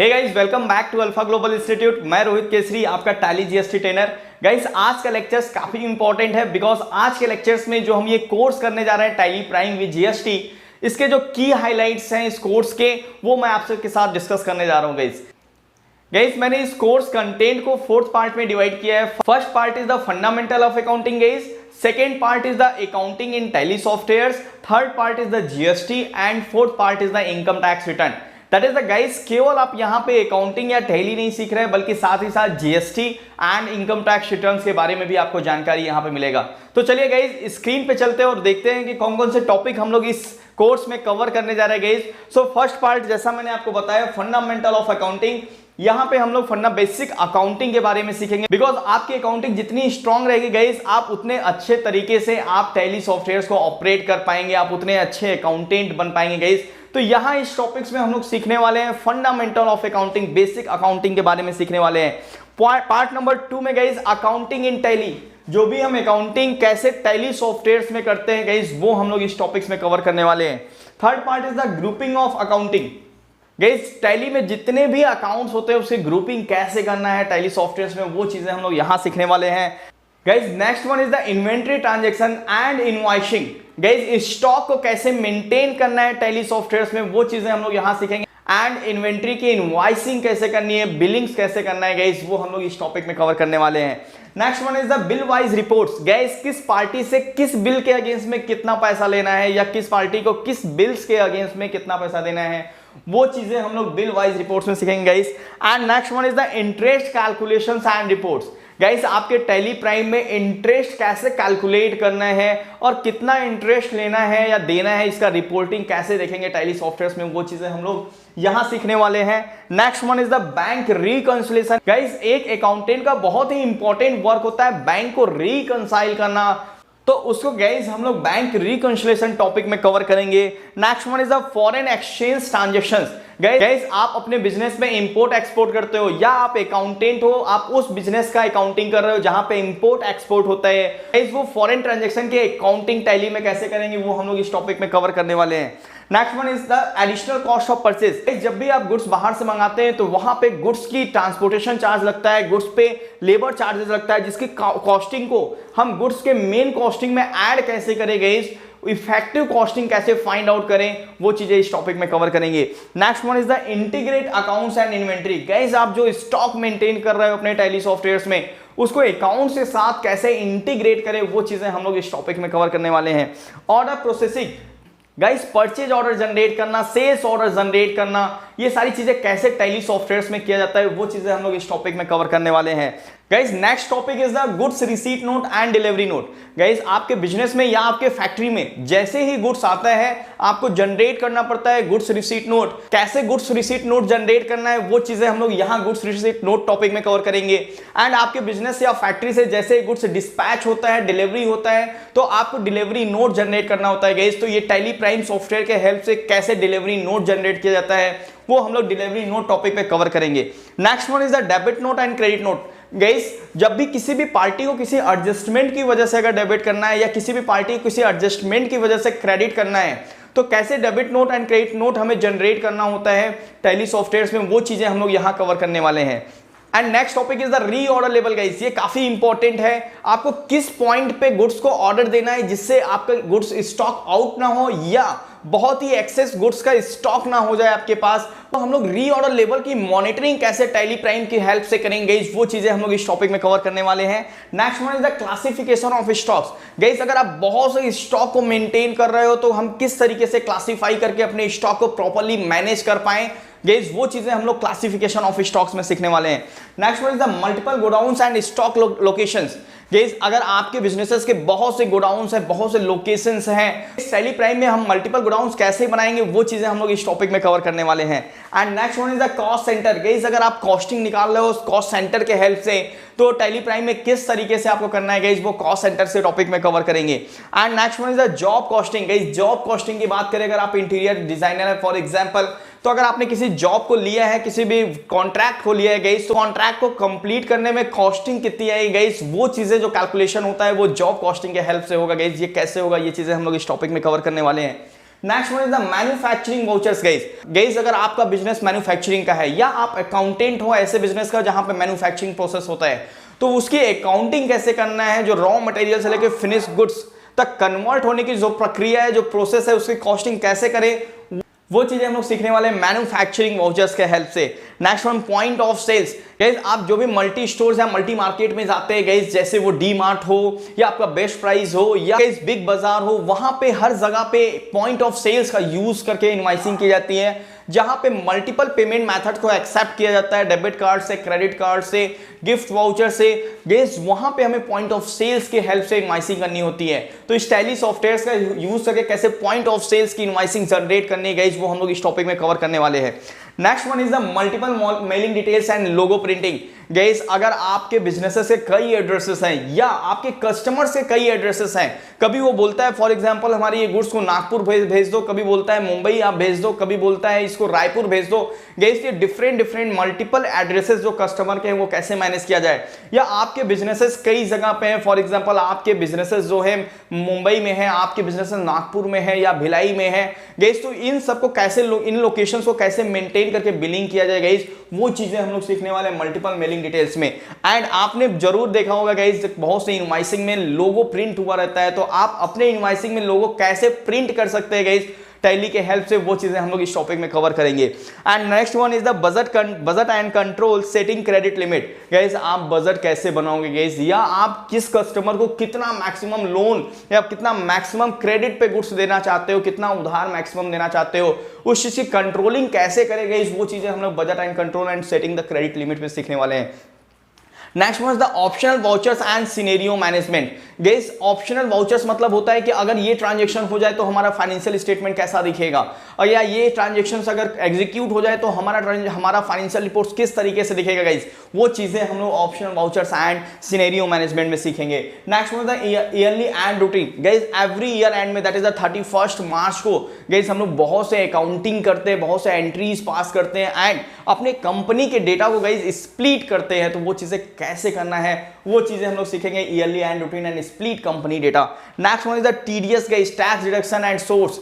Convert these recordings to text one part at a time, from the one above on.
Hey guys, welcome back to Alpha Global Institute. मैं रोहित केसरी, आपका tally GST trainer. Guys, आज का लेक्चर्स काफी इंपॉर्टेंट है बिकॉज आज के लेक्चर्स में जो हम ये कोर्स करने जा रहे हैं टैली प्राइम विद जीएसटी, इसके जो की हाइलाइट्स हैं इस कोर्स के, वो मैं आपसे के साथ डिस्कस करने जा रहा हूं। गाइस, मैंने इस कोर्स कंटेंट को 4th पार्ट में डिवाइड किया है। First part is the fundamental of accounting guys, second part is the accounting in tally softwares, third part is the GST and fourth part is the income tax return. That is the guys, केवल आप यहाँ पे accounting या tally नहीं सीख रहे हैं बल्कि साथ ही साथ GST and income tax returns के बारे में भी आपको जानकारी यहाँ पे मिलेगा। तो चलिए गाइस, स्क्रीन पे चलते हैं और देखते हैं कि कौन कौन से टॉपिक हम लोग इस कोर्स में कवर करने जा रहे हैं गाइस। सो फर्स्ट पार्ट, जैसा मैंने आपको बताया, फंडामेंटल ऑफ अकाउंटिंग। यहाँ पे हम लोग बेसिक अकाउंटिंग के बारे में सीखेंगे बिकॉज आपकी अकाउंटिंग जितनी स्ट्रांग रहेगी गाइस, आप उतने अच्छे तरीके से आप टैली सॉफ्टवेयर्स को ऑपरेट कर पाएंगे, आप उतने अच्छे अकाउंटेंट बन पाएंगे गाइस। तो यहाँ इस टॉपिक्स में हम लोग सीखने वाले हैं fundamental of accounting, basic accounting के बारे में सीखने वाले हैं। पार्ट नंबर 2 में गाइस, अकाउंटिंग इन टैली, जो भी हम अकाउंटिंग कैसे टैली सॉफ्टवेयर्स में करते हैं गाइस, वो हम लोग इस टॉपिक्स में कवर करने वाले हैं। Third part is the grouping of accounting. Guys, tally में जितने भी अकाउंट्स होते हैं उसकी ग्रुपिंग कैसे करना है टैली सॉफ्टवेयर्स में, वो चीजें हम लोग यहां सीखने वाले हैं। Guys, next one is the inventory transaction and invoicing. Guys, stock को कैसे मेंटेन करना है टैली सॉफ्टवेयर्स में, वो चीजें हम लोग यहां सीखेंगे। एंड इन्वेंट्री की इनवॉइसिंग कैसे करनी है, बिलिंग्स कैसे करना है गाइस, वो हम लोग इस टॉपिक में कवर करने वाले हैं। Next one is the bill wise reports. Guys, किस पार्टी से किस बिल के अगेंस्ट में कितना पैसा लेना है या किस पार्टी को किस बिल्स के अगेंस्ट में कितना पैसा देना है, वो चीजें हम लोग बिल वाइज रिपोर्ट्स में सीखेंगे guys. And next one is the interest calculations and reports. Guys, आपके टैली प्राइम में इंटरेस्ट कैसे कैलकुलेट करना है और कितना इंटरेस्ट लेना है या देना है, इसका रिपोर्टिंग कैसे देखेंगे टैली सॉफ्टवेयर्स में, वो चीजें हम लोग यहां सीखने वाले हैं। Next one is the bank reconciliation. Guys, एक अकाउंटेंट का बहुत ही इंपॉर्टेंट वर्क होता है बैंक को रिकंसाइल करना, तो उसको गाइस हम लोग बैंक रिकंसिलिएशन टॉपिक में कवर करेंगे। Next one is the foreign exchange transactions. Guys, आप अपने बिजनेस में इंपोर्ट एक्सपोर्ट करते हो या आप अकाउंटेंट हो, आप उस बिजनेस का अकाउंटिंग कर रहे हो जहां पे इंपोर्ट एक्सपोर्ट होता है, गाइस वो फॉरेन ट्रांजैक्शन की अकाउंटिंग टैली में कैसे करेंगे, वो हम लोग इस टॉपिक में कवर करने वाले हैं। Next one is the additional cost of purchase. जब भी आप गुड्स बाहर से मंगाते हैं तो वहां पे गुड्स की ट्रांसपोर्टेशन चार्ज लगता है, गुड्स पे लेबर चार्जेस लगता है, जिसकी कॉस्टिंग को हम गुड्स के मेन कॉस्टिंग में ऐड कैसे करेंगे, इफेक्टिव कॉस्टिंग कैसे फाइंड आउट करें, वो चीजें इस टॉपिक में कवर करेंगे। Next one is the integrate accounts and inventory. Guys, आप जो स्टॉक मेंटेन कर रहे हो अपने टैली सॉफ्टवेयर्स में, उसको अकाउंट के साथ कैसे इंटीग्रेट करें, वो चीजें हम लोग इस टॉपिक में कवर करने वाले हैं। Order processing. Guys, purchase order generate करना, सेल्स ऑर्डर जनरेट करना, ये सारी चीजें कैसे टैली सॉफ्टवेयर्स में किया जाता है, वो चीजें हम लोग इस टॉपिक में कवर करने वाले हैं। Guys, next topic is the goods receipt note and delivery note. Guys, आपके बिजनेस में या आपके फैक्ट्री में जैसे ही गुड्स आता है आपको जनरेट करना पड़ता है गुड्स रिसीट नोट। कैसे गुड्स रिसीट नोट जनरेट करना है, वो चीजें हम लोग यहाँ गुड्स रिसीट नोट टॉपिक में कवर करेंगे। एंड आपके बिजनेस या फैक्ट्री से जैसे गुड्स डिस्पैच होता है, डिलीवरी होता है, तो आपको डिलीवरी नोट जनरेट करना होता है गाइस। तो ये टैली प्राइम सॉफ्टवेयर के हेल्प से कैसे डिलीवरी नोट जनरेट किया जाता है, वो हम लोग डिलीवरी नोट टॉपिक पे कवर करेंगे। Next one is the debit note and credit note. Guys, जब भी किसी भी पार्टी को किसी एडजस्टमेंट की वजह से अगर डेबिट करना है या किसी भी पार्टी को किसी एडजस्टमेंट की वजह से क्रेडिट करना है, तो कैसे debit note and credit note हमें जनरेट करना होता है टैली सॉफ्टवेयर्स में, वो चीजें हम लोग यहां कवर करने वाले हैं। And next topic is the reorder level. Guys, ये काफी इंपॉर्टेंट है, आपको किस पॉइंट पे गुड्स को ऑर्डर देना है जिससे आपका गुड्स स्टॉक आउट ना हो या बहुत ही एक्सेस गुड्स का स्टॉक ना हो जाए आपके पास। तो हम लोग रीऑर्डर लेवल की मॉनिटरिंग कैसे टैली प्राइम की हेल्प से करेंगे, वो चीजें हम लोग इस टॉपिक में कवर करने वाले हैं। Next one is the classification of stocks. Guys, अगर आप बहुत से स्टॉक को मेंटेन कर रहे हो तो हम किस तरीके से क्लासिफाई करके अपने स्टॉक को प्रॉपर्ली मैनेज कर पाए, गाइस वो चीजें हम लोग क्लासिफिकेशन ऑफ स्टॉक्स में सीखने वाले हैं। Next one is the multiple godowns and stock locations. Guys, अगर आपके बिजनेसेस के बहुत से गोडाउन्स हैं, बहुत से लोकेशंस हैं, इस टैली प्राइम में हम मल्टीपल गोडाउन्स कैसे बनाएंगे, वो चीजें हम लोग इस टॉपिक में कवर करने वाले हैं। And next one is the cost centre. Guys, अगर आप कॉस्टिंग निकाल रहे हो कॉस्ट सेंटर के हेल्प से, तो टैली प्राइम में किस तरीके से आपको करना है गाइस, वो कॉस्ट सेंटर से टॉपिक में कवर करेंगे। And next one is the job costing. Guys, job costing की बात करें, अगर आप इंटीरियर डिजाइनर है फॉर एग्जांपल, तो अगर आपने किसी जॉब को लिया है, किसी भी कॉन्ट्रैक्ट को लिया है गाइस, तो कॉन्ट्रैक्ट को कंप्लीट करने में कॉस्टिंग कितनी आएगी गाइस, वो चीजें जो कैलकुलेशन होता है वो जॉब कॉस्टिंग के हेल्प से होगा गाइस। ये कैसे होगा, ये चीजें हम लोग इस टॉपिक में कवर करने वाले हैं। Next one is the manufacturing vouchers. Guys अगर आपका बिजनेस मैन्युफैक्चरिंग का है या आप अकाउंटेंट हो ऐसे बिजनेस का जहां पे मैन्युफैक्चरिंग प्रोसेस होता है, तो उसकी अकाउंटिंग कैसे करना है, जो रॉ मटेरियल से लेकर फिनिश गुड्स तक कन्वर्ट होने की जो प्रक्रिया है, जो प्रोसेस है, उसकी कॉस्टिंग कैसे करें, वो चीजें हम लोग सीखने वाले हैं मैन्युफैक्चरिंग वाउचर्स के हेल्प से। Next one point of sales. Guys आप जो भी मल्टी स्टोर्स या मल्टी मार्केट में जाते हैं गाइस, जैसे वो डी मार्ट हो या आपका बेस्ट प्राइस हो या गाइस बिग बाजार हो, वहां पे हर जगह पे पॉइंट ऑफ सेल्स का यूज करके इनवाइसिंग की जाती है, जहां पे मल्टीपल पेमेंट मेथड को एक्सेप्ट किया जाता है, डेबिट कार्ड से, क्रेडिट कार्ड से, गिफ्ट वाउचर से। गाइस वहां पे हमें पॉइंट ऑफ सेल्स के हेल्प से इनवाइसिंग करनी होती है। तो इस टैली सॉफ्टवेयर का यूज करके कैसे पॉइंट ऑफ सेल्स की इनवाइसिंग जनरेट करनी है गाइस, वो हम लोग इस टॉपिक में कवर करने वाले हैं। Next one is the multiple mailing details and logo printing. Guys अगर आपके बिजनेसेस के कई एड्रेसेस हैं या आपके कस्टमर्स के कई एड्रेसेस हैं, कभी वो बोलता है फॉर एग्जांपल हमारे ये गुड्स को नागपुर भेज दो, कभी बोलता है मुंबई आप भेज दो, कभी बोलता है इसको रायपुर भेज दो। गाइस ये डिफरेंट मल्टीपल एड्रेसेस जो कस्टमर के हैं वो कैसे मैनेज किया जाए, या आपके बिजनेसेस कई जगह पे हैं, फॉर एग्जांपल आपके बिजनेसेस जो है मुंबई में है, आपके बिजनेसेस नागपुर में है या भिलाई में है। गाइस तो इन सबको कैसे इन लोकेशंस को कैसे मेंटेन करके बिलिंग किया जाए गाइस, वो चीजें हम लोग सीखने वाले हैं मल्टीपल मेलिंग डिटेल्स में। एंड आपने जरूर देखा होगा गाइस बहुत से इनवाइसिंग में लोगो प्रिंट हुआ रहता है, तो आप अपने इनवाइसिंग में लोगो कैसे प्रिंट कर सकते हैं गाइस टैली के हेल्प से, वो चीजें हम लोग इस टॉपिक में कवर करेंगे। And next one is the budget and control setting credit limit. Guys आप बजट कैसे बनाओगे गाइस, या आप किस कस्टमर को कितना मैक्सिमम लोन या कितना मैक्सिमम क्रेडिट पे गुड्स देना चाहते हो, कितना उधार मैक्सिमम देना चाहते हो, उस चीज की कंट्रोलिंग कैसे करें गाइस, वो चीजें हम लोग budget and control and setting the credit limit में सीखने वाले हैं। Next one is the optional vouchers and scenario management. Guys optional vouchers मतलब होता है कि अगर ये ट्रांजैक्शन हो जाए तो हमारा फाइनेंशियल स्टेटमेंट कैसा दिखेगा, और या ये ट्रांजैक्शंस अगर एग्जीक्यूट हो जाए तो हमारा फाइनेंशियल रिपोर्ट्स किस तरीके से दिखेगा गाइस, वो चीजें हम लोग optional vouchers and scenario management में सीखेंगे। Next one is the yearly and routine. Guys every year and में दैट इज द 31 मार्च को गाइस हम लोग बहुत से अकाउंटिंग करते हैं, बहुत से एंट्रीज पास करते हैं एंड अपने कंपनी के डेटा को गाइस स्प्लिट करते हैं, तो वो चीजें कैसे करना है वो चीजें हम लोग सीखेंगे, yearly and routine and split company data. Next one is the TDS guys, tax deduction and source.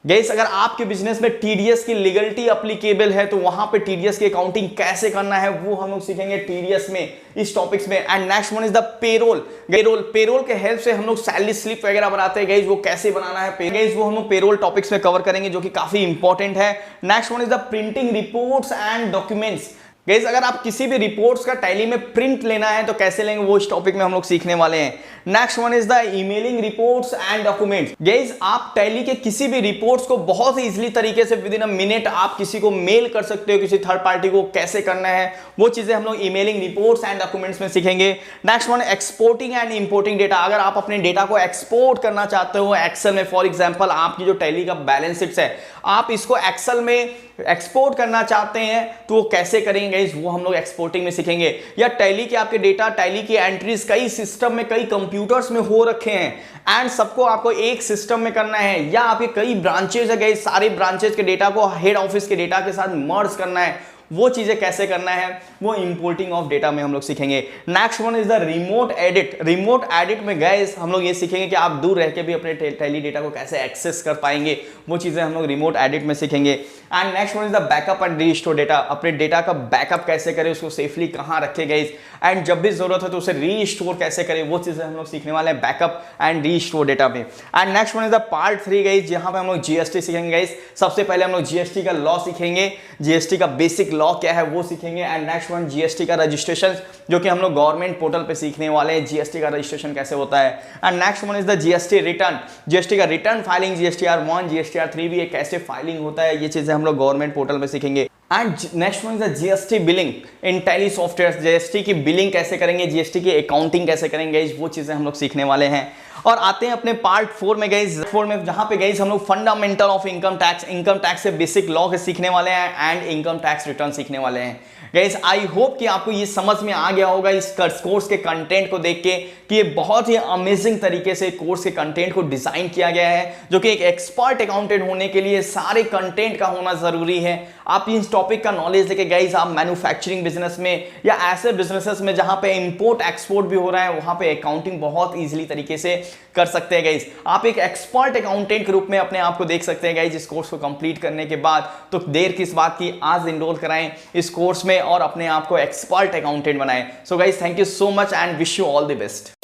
Guys अगर आपके बिजनेस में टीडीएस की लीगलिटी एप्लीकेबल है तो वहां पे टीडीएस की अकाउंटिंग कैसे करना है वो हम लोग सीखेंगे टीडीएस में, इस टॉपिक्स में। And next one is the payroll के हेल्प से हम लोग सैलरी स्लिप वगैरह बनाते हैं गाइस, वो कैसे बनाना है गाइस, वो हम लोग पेरोल टॉपिक्स में कवर करेंगे जो कि काफी इंपॉर्टेंट है। Next one is the printing reports and documents. Guys अगर आप किसी भी रिपोर्ट्स का टैली में प्रिंट लेना है तो कैसे लेंगे वो इस टॉपिक में हम लोग सीखने वाले हैं। Next one is the emailing reports and documents. Guys आप टैली के किसी भी रिपोर्ट्स को बहुत ही इजीली तरीके से विद इन अ मिनट आप किसी को मेल कर सकते हो, किसी थर्ड पार्टी को कैसे करना है वो चीजें हम लोग ईमेलिंग रिपोर्ट्स एंड डॉक्यूमेंट्स में सीखेंगे। Next one exporting and importing data. अगर आप अपने डेटा को एक्सपोर्ट करना चाहते हो एक्सेल में, फॉर एग्जांपल आपकी जो टैली का बैलेंस शीट है आप इसको एक्सेल में एक्सपोर्ट करना चाहते हैं तो वो कैसे करेंगे वो हम लोग एक्सपोर्टिंग में सीखेंगे। या टैली के आपके डेटा, टैली की एंट्रीज कई सिस्टम में, कई कंप्यूटर्स में हो रखे हैं एंड सबको आपको एक सिस्टम में करना है, या आपके कई ब्रांचेज है, सारे ब्रांचेज के डेटा को हेड ऑफिस के डेटा के साथ मर्ज करना है, वो चीजें कैसे करना है वो इंपोर्टिंग ऑफ डेटा में हम लोग सीखेंगे। Next one is the remote edit. Remote edit में गाइस हम लोग ये सीखेंगे कि आप दूर रह के भी अपने टैली डेटा को कैसे एक्सेस कर पाएंगे, वो चीजें हम लोग रिमोट एडिट में सीखेंगे। And next one is the backup and restore data. अपने डेटा का बैकअप कैसे करें, उसको सेफली कहां रखे गाइस, एंड जब भी जरूरत है तो उसे रीस्टोर कैसे करें, वो चीजें हम लोग सीखने वाले हैं बैकअप एंड रीस्टोर डेटा में। And next one is the part 3 guys, जहां पे हम लोग जीएसटी सीखेंगे गाइस। सबसे पहले हम लोग जीएसटी का लॉ सीखेंगे, जीएसटी का बेसिक लॉ क्या है वो सीखेंगे। एंड नेक्स्ट वन जीएसटी का रजिस्ट्रेशन, जो कि हम लोग गवर्नमेंट पोर्टल पे सीखने वाले हैं, जीएसटी का रजिस्ट्रेशन कैसे होता है। And next one is the GST return, GST का रिटर्न फाइलिंग, जीएसटीआर 1 जीएसटीआर 3 भी कैसे फाइलिंग होता है, ये चीजें हम लोग गवर्नमेंट पोर्टल पे सीखेंगे। And next one is the GST billing in tally software. GST की बिलिंग कैसे करेंगे, जीएसटी की अकाउंटिंग कैसे करेंगे, वो चीजें हम लोग सीखने वाले हैं। और आते हैं अपने पार्ट 4 में गाइस, 4 में जहां पे गाइस हम लोग fundamental of income tax, income tax से बेसिक लॉ के सीखने वाले हैं एंड इनकम टैक्स रिटर्न सीखने वाले हैं। गाइस आई होप कि आपको ये समझ में आ गया होगा इस कोर्स के कंटेंट को देख के कि ये बहुत ही अमेजिंग तरीके से कोर्स के कंटेंट को डिजाइन किया गया है, जो कि एक एक्सपर्ट अकाउंटेंट होने के लिए सारे कंटेंट का होना जरूरी है। आप इस टॉपिक का नॉलेज लेके गाइस आप मैन्युफैक्चरिंग बिजनेस में या ऐसे बिजनेसेस में जहां पे इंपोर्ट एक्सपोर्ट भी हो रहा है वहां पे अकाउंटिंग बहुत इजीली तरीके से कर सकते हैं गाइस। आप एक एक्सपर्ट अकाउंटेंट के रूप में अपने आप को देख सकते हैं गाइस इस कोर्स को कंप्लीट करने के बाद। तो देर किस बात की, आज एनरोल कराएं इस कोर्स में और अपने आप को एक्सपर्ट अकाउंटेंट बनाएं। So guys thank you so much and wish you all the best.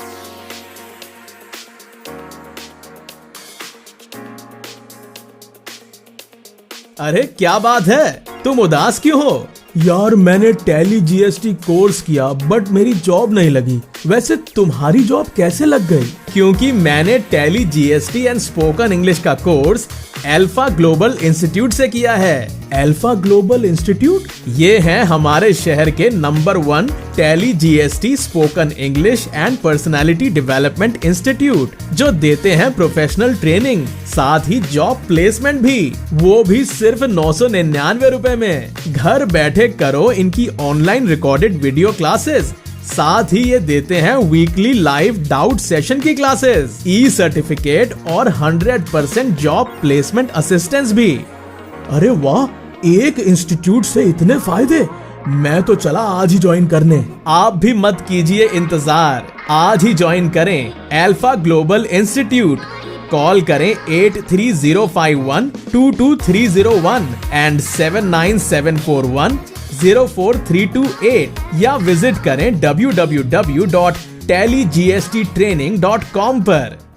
अरे क्या बात है, तुम उदास क्यों हो? यार मैंने टैली जीएसटी कोर्स किया बट मेरी जॉब नहीं लगी। वैसे तुम्हारी जॉब कैसे लग गई? क्योंकि मैंने tally GST and spoken English का कोर्स अल्फा ग्लोबल इंस्टीट्यूट से किया है। Alpha Global institute? ये है हमारे शहर के number 1 tally GST spoken English and personality development institute, जो देते हैं प्रोफेशनल ट्रेनिंग, साथ ही जॉब प्लेसमेंट भी, वो भी सिर्फ 999 रुपए में। घर बैठे करो इनकी ऑनलाइन रिकॉर्डेड वीडियो क्लासेस, साथ ही ये देते हैं वीकली लाइव डाउट सेशन की क्लासेस, ई सर्टिफिकेट और 100% जॉब प्लेसमेंट असिस्टेंस भी। अरे वाह, एक इंस्टीट्यूट से इतने फायदे। मैं तो चला आज ही ज्वाइन करने। आप भी मत कीजिए इंतजार, आज ही ज्वाइन करें अल्फा ग्लोबल इंस्टीट्यूट। कॉल करें 8305122301 एंड 797410432 या विजिट करें www.tallyGSTtraining.com पर।